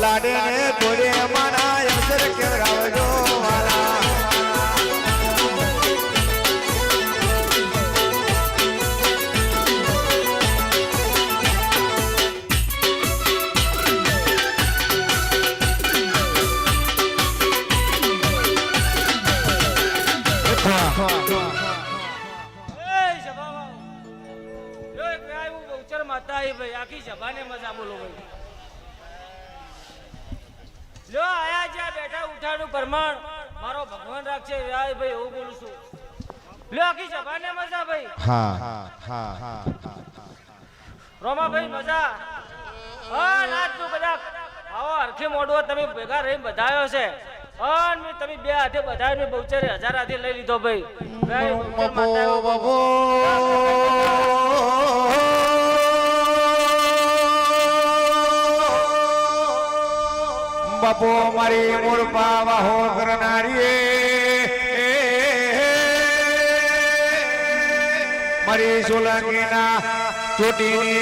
લાડે ને ઘોડે મારા અક્ષર કેવરાવજો વાલા આખી સભાને મજા બોલો ભાઈ લો આયા જ્યાં બેઠા ઉઠાનું પ્રમાણ મારો ભગવાન રાખશે ભાઈ એવું બોલું છું લો આખી સભાને મજા ભાઈ હા હા હા હા રોમા ભાઈ મજા હા નાચ તું બધા આવો અરખી મોડવો તમે ભેગા રહી બધાયો છે અને તમે બે હાથે બધાય મે બહુચરે 1000 હાથે લઈ લીધો ભાઈ બાપો મારી મૂળપા વાહો કરનારી મારી સોલંકીના ચોટીની